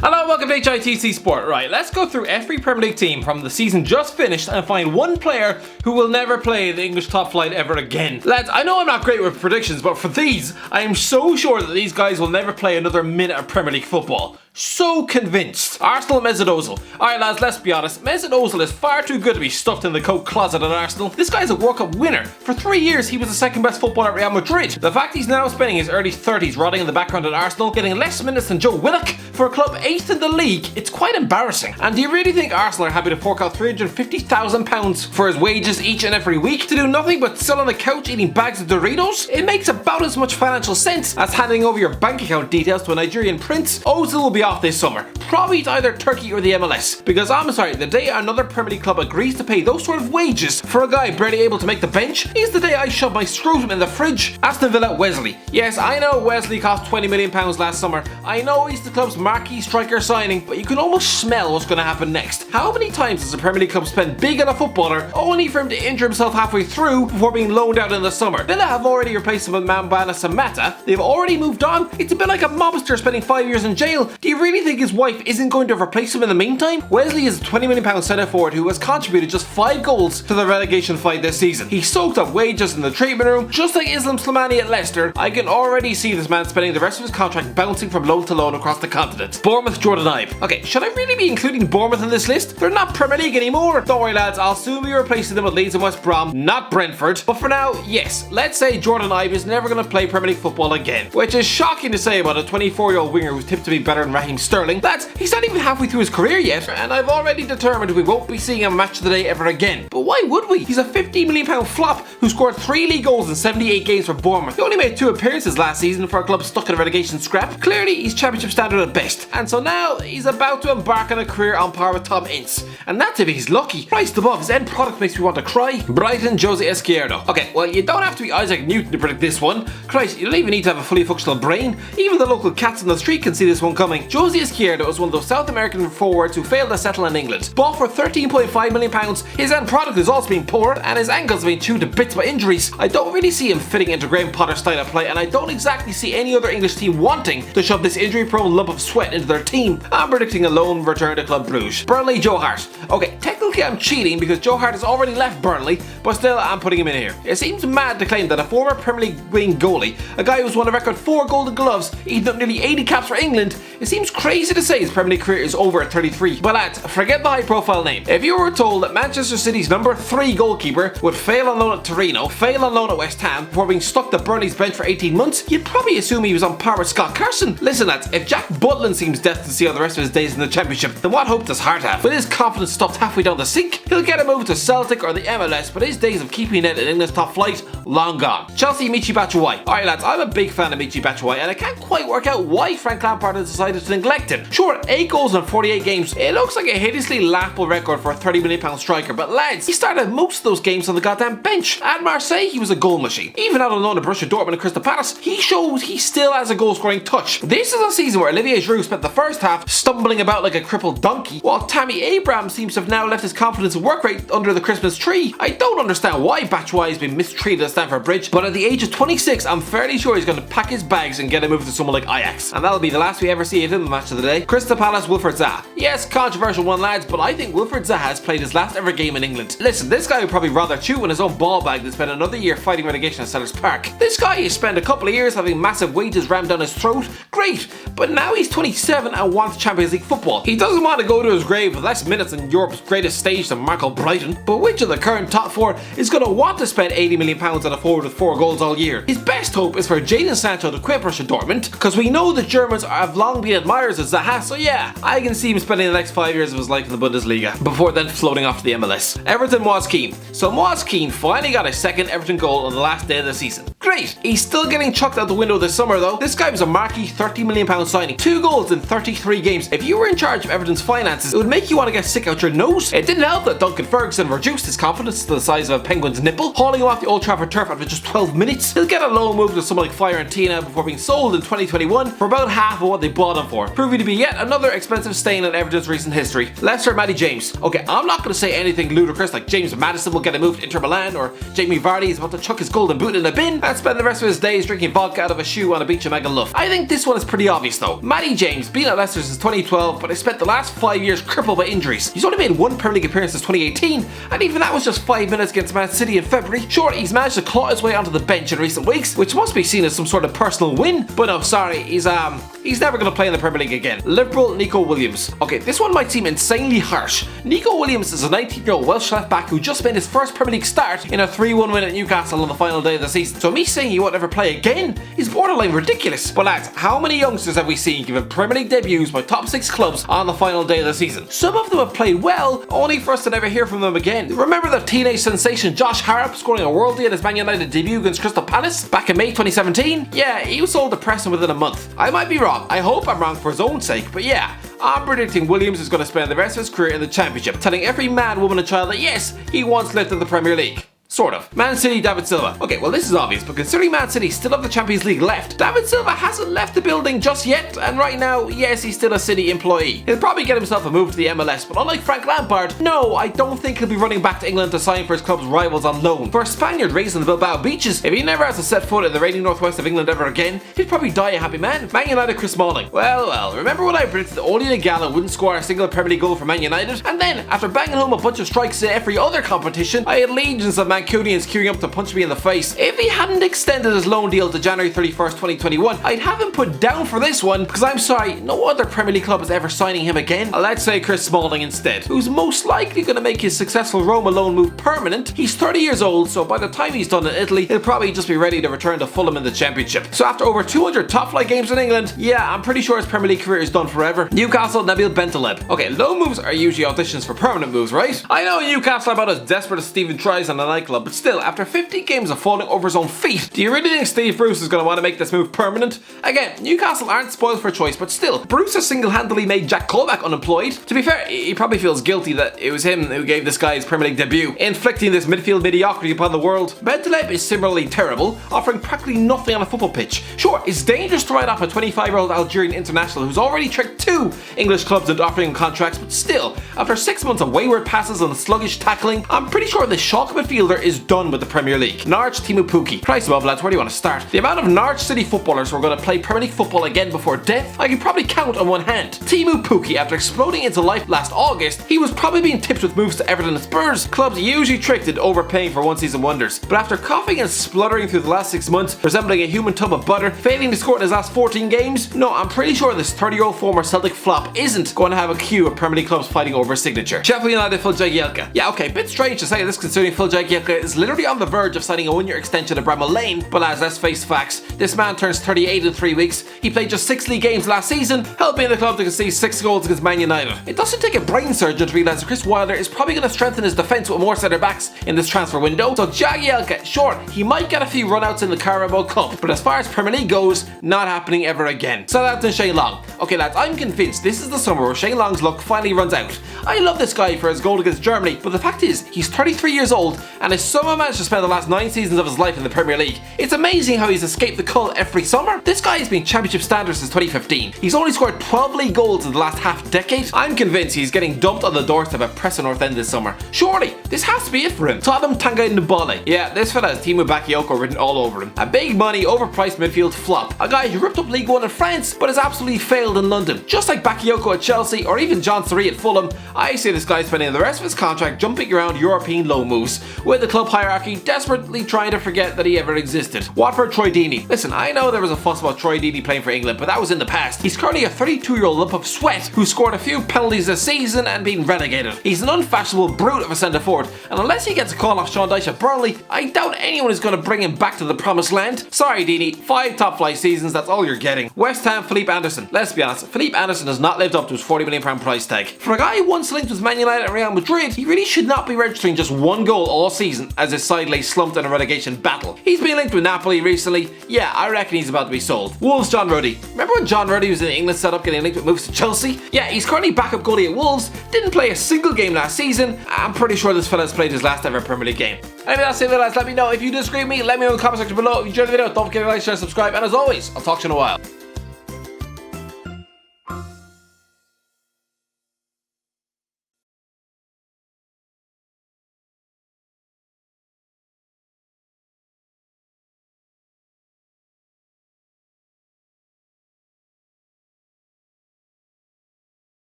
Hello, welcome to HITC Sport. Right, let's go through every Premier League team from the season just finished and find one player who will never play the English top flight ever again. Lads, I know I'm not great with predictions, but for these, I am so sure that these guys will never play another minute of Premier League football. So convinced. Arsenal Mesut Ozil. Alright lads, let's be honest, Mesut Ozil is far too good to be stuffed in the coat closet at Arsenal. This guy's a World Cup winner. For 3 years he was the second best footballer at Real Madrid. The fact he's now spending his early 30s rotting in the background at Arsenal, getting less minutes than Joe Willock for a club 8th in the league, it's quite embarrassing. And do you really think Arsenal are happy to fork out £350,000 for his wages each and every week to do nothing but sit on the couch eating bags of Doritos? It makes about as much financial sense as handing over your bank account details to a Nigerian prince. Ozil will be off this summer, probably to either Turkey or the MLS, because I'm sorry, the day another Premier League club agrees to pay those sort of wages for a guy barely able to make the bench is the day I shove my scrotum in the fridge. Aston Villa Wesley. Yes, I know Wesley cost £20 million last summer. I know he's the club's marquee striker signing, but you can almost smell what's going to happen next. How many times does a Premier League club spend big on a footballer only for him to injure himself halfway through before being loaned out in the summer? Villa have already replaced him with Mambana Samatta. They've already moved on. It's a bit like a mobster spending 5 years in jail. Do you really think his wife isn't going to replace him in the meantime? Wesley is a £20 million centre forward who has contributed just 5 goals to the relegation fight this season. He soaked up wages in the treatment room, just like Islam Slimani at Leicester. I can already see this man spending the rest of his contract bouncing from loan to loan across the continent. Bournemouth Jordan Ibe. Okay, should I really be including Bournemouth in this list? They're not Premier League anymore. Don't worry lads, I'll soon be replacing them with Leeds and West Brom, not Brentford. But for now, yes, let's say Jordan Ibe is never going to play Premier League football again, which is shocking to say about a 24-year-old winger who's tipped to be better than Raheem Sterling. Lads, he's not even halfway through his career yet, and I've already determined we won't be seeing him match of the day ever again. But why would we? He's a £15 million flop who scored 3 league goals in 78 games for Bournemouth. He only made 2 appearances last season for a club stuck in a relegation scrap. Clearly, he's championship standard at best, and so now he's about to embark on a career on par with Tom Ince, and that's if he's lucky. Priced above, his end product makes me want to cry. Brighton Jose Izquierdo. Okay, well you don't have to be Isaac Newton to predict this one. Christ, you don't even need to have a fully functional brain. Even the local cats on the street can see this one coming. Jose Izquierdo is one of those South American forwards who failed to settle in England. Bought for £13.5 million, his end product has also been poor, and his ankles have been chewed to bits by injuries. I don't really see him fitting into Graham Potter's style of play, and I don't exactly see any other English team wanting to shove this injury-prone lump of sweat into their team. I'm predicting a loan return to Club Brugge. Burnley Joe Hart. Okay, technically I'm cheating because Joe Hart has already left Burnley, but still I'm putting him in here. It seems mad to claim that a former Premier League winning goalie, a guy who's won a record 4 Golden Gloves, eaten up nearly 80 caps for England, it seems crazy to say his Premier League career is over at 33. But lads, forget the high profile name. If you were told that Manchester City's number 3 goalkeeper would fail on loan at Torino, fail on loan at West Ham before being stuck to Burnley's bench for 18 months, you'd probably assume he was on par with Scott Carson. Listen lads, if Jack Butland seems destined to see out the rest of his days in the Championship, then what hope does Hart have? With his confidence stopped halfway down the sink, he'll get a move to Celtic or the MLS, but his days of keeping it in England's top flight, long gone. Chelsea Michy Batshuayi. Alright lads, I'm a big fan of Michy Batshuayi, and I can't quite work out why Frank Lampard has decided to neglect him. Sure, 8 goals in 48 games, it looks like a hideously laughable record for a £30 million striker, but lads, he started most of those games on the goddamn bench. At Marseille, he was a goal machine. Even out on loan at Borussia Dortmund and Crystal Palace, he shows he still has a goal-scoring touch. This is a season where Olivier Giroud spent the first half stumbling about like a crippled donkey, while Tammy Abraham seems to have now left his confidence and work rate under the Christmas tree. I don't understand why Batshuayi has been mistreated at Stamford Bridge, but at the age of 26, I'm fairly sure he's going to pack his bags and get a move to someone like Ajax. And that'll be the last we ever see of him in the match of the day. Crystal Palace Wilfried Zaha. Yes, controversial one lads, but I think Wilfried Zaha has played his last ever game in England. Listen, this guy would probably rather chew in his own ball bag than spend another year fighting relegation at Sellers Park. This guy has spent a couple of years having massive wages rammed down his throat. Great, but now he's 27 and wants Champions League football. He doesn't want to go to his grave with less minutes than Europe's greatest stage than Marco Brighton. But which of the current top 4 is going to want to spend £80 million on a forward with 4 goals all year? His best hope is for Jadon Sancho to quit Borussia Dortmund, because we know the Germans have long been admirers of Zaha, so yeah, I can see him spending the next 5 years of his life in the Bundesliga, before then floating off to the MLS. Everton Moise Kean. So Moise Kean finally got his second Everton goal on the last day of the season. Great! He's still getting chucked out the window this summer though. This guy was a marquee £30 million signing. 2 goals in 33 games. If you were in charge of Everton's finances, it would make you want to get sick out your nose. It didn't help that Duncan Ferguson reduced his confidence to the size of a penguin's nipple, hauling him off the Old Trafford turf after just 12 minutes. He'll get a loan move to someone like Fiorentina before being sold in 2021 for about half of what they bought him for, proving to be yet another expensive stain in Everton's recent history. Leicester Matty James. Okay, I'm not going to say anything ludicrous like James Maddison will get a move to Inter Milan or Jamie Vardy is about to chuck his golden boot in the bin, and spend the rest of his days drinking vodka out of a shoe on a beach in Magaluf. I think this one is pretty obvious though. Matty James, been at Leicester since 2012, but has spent the last 5 years crippled by injuries. He's only made one Premier League appearance since 2018, and even that was just 5 minutes against Man City in February. Sure, he's managed to claw his way onto the bench in recent weeks, which must be seen as some sort of personal win, but no, sorry, he's never going to play in the Premier League again. Liverpool, Nico Williams. Okay, this one might seem insanely harsh. Nico Williams is a 19-year-old Welsh left back who just made his first Premier League start in a 3-1 win at Newcastle on the final day of the season. So me saying he won't ever play again is borderline ridiculous. But lads, how many youngsters have we seen given Premier League debuts by top 6 clubs on the final day of the season? Some of them have played well, only for us to never hear from them again. Remember the teenage sensation Josh Harrop scoring a worldie at his Man United debut against Crystal Palace back in May 2017? Yeah, he was sold to Preston within a month. I might be wrong. I hope I'm wrong for his own sake, but yeah, I'm predicting Williams is going to spend the rest of his career in the Championship, telling every man, woman and child that yes, he once lived in the Premier League. Sort of. Man City, David Silva. Okay, well this is obvious, but considering Man City still have the Champions League left, David Silva hasn't left the building just yet, and right now, yes, he's still a City employee. He'll probably get himself a move to the MLS, but unlike Frank Lampard, no, I don't think he'll be running back to England to sign for his club's rivals on loan. For a Spaniard raised in the Bilbao beaches, if he never has to set foot in the rainy northwest of England ever again, he'd probably die a happy man. Man United, Chris Smalling. Well, remember when I predicted that Oli Nagala wouldn't score a single Premier League goal for Man United? And then, after banging home a bunch of strikes in every other competition, I had legions of Mancunians queuing up to punch me in the face. If he hadn't extended his loan deal to January 31st, 2021, I'd have him put down for this one, because I'm sorry, no other Premier League club is ever signing him again. Let's say Chris Smalling instead, who's most likely going to make his successful Roma loan move permanent. He's 30 years old, so by the time he's done in Italy, he'll probably just be ready to return to Fulham in the Championship. So after over 200 top-flight games in England, yeah, I'm pretty sure his Premier League career is done forever. Newcastle, Nabil Bentaleb. Okay, loan moves are usually auditions for permanent moves, right? I know Newcastle are about as desperate as Stephen tries on a nightclub, but still, after 50 games of falling over his own feet, do you really think Steve Bruce is going to want to make this move permanent? Again, Newcastle aren't spoiled for choice, but still, Bruce has single-handedly made Jack Colback unemployed. To be fair, he probably feels guilty that it was him who gave this guy his Premier League debut, inflicting this midfield mediocrity upon the world. Bentaleb is similarly terrible, offering practically nothing on a football pitch. Sure, it's dangerous to write off a 25-year-old Algerian international who's already tricked 2 English clubs into offering him contracts, but still, after 6 months of wayward passes and sluggish tackling, I'm pretty sure the shock midfielder is done with the Premier League. Norwich, Teemu Pukki. Price above, lads, where do you want to start? The amount of Norwich City footballers who are going to play Premier League football again before death, I can probably count on one hand. Teemu Pukki, after exploding into life last August, he was probably being tipped with moves to Everton and Spurs, clubs usually tricked into overpaying for one-season wonders. But after coughing and spluttering through the last 6 months, resembling a human tub of butter, failing to score in his last 14 games, no, I'm pretty sure this 30-year-old former Celtic flop isn't going to have a queue of Premier League clubs fighting over his signature. Sheffield United, Phil Jagielka. Yeah, okay, bit strange to say this considering Phil Jagielka is literally on the verge of signing a 1-year extension at Bramall Lane, but lads, let's face facts. This man turns 38 in 3 weeks. He played just 6 league games last season, helping the club to concede 6 goals against Man United. It doesn't take a brain surgeon to realise that Chris Wilder is probably going to strengthen his defence with more centre backs in this transfer window. So Jagielka, sure, he might get a few runouts in the Carabao Cup, but as far as Premier League goes, not happening ever again. Southampton, Shane Long. Okay lads, I'm convinced this is the summer where Shane Long's luck finally runs out. I love this guy for his goal against Germany, but the fact is, he's 33 years old and has somehow managed to spend the last 9 seasons of his life in the Premier League. It's amazing how he's escaped the cult every summer. This guy has been Championship standard since 2015. He's only scored 12 league goals in the last half decade. I'm convinced he's getting dumped on the doorstep at Preston North End this summer. Surely, this has to be it for him. Tottenham, Tanguy Ndombele. Yeah, this fella has Teemu Bakayoko written all over him. A big money, overpriced midfield flop. A guy who ripped up League 1 in France, but has absolutely failed in London. Just like Bakayoko at Chelsea, or even John Sarri at Fulham, I see this guy spending the rest of his contract jumping around European loan moves, with the club hierarchy desperately trying to forget that he ever existed. Watford, Troy Deeney. Listen, I know there was a fuss about Troy Deeney playing for England, but that was in the past. He's currently a 32-year-old lump of sweat who scored a few penalties this season and been relegated. He's an unfashionable brute of a centre forward, and unless he gets a call off Sean Dyche at Burnley, I doubt anyone is going to bring him back to the promised land. Sorry Deeney, 5 top flight seasons, that's all you're getting. West Ham, Philippe Anderson. Let's be honest, Philippe Anderson has not lived up to his £40 million price tag. For a guy who once linked with Man United and Real Madrid, he really should not be registering just 1 goal all season as his side lay slumped in a relegation battle. He's been linked with Napoli recently. Yeah, I reckon he's about to be sold. Wolves, John Ruddy. Remember when John Ruddy was in the England setup getting linked with moves to Chelsea? Yeah, he's currently backup goalie at Wolves, didn't play a single game last season. I'm pretty sure this fella's played his last ever Premier League game. Anyway, that's it guys, let me know if you disagree with me, let me know in the comment section below. If you enjoyed the video, don't forget to like, share, subscribe, and as always, I'll talk to you in a while.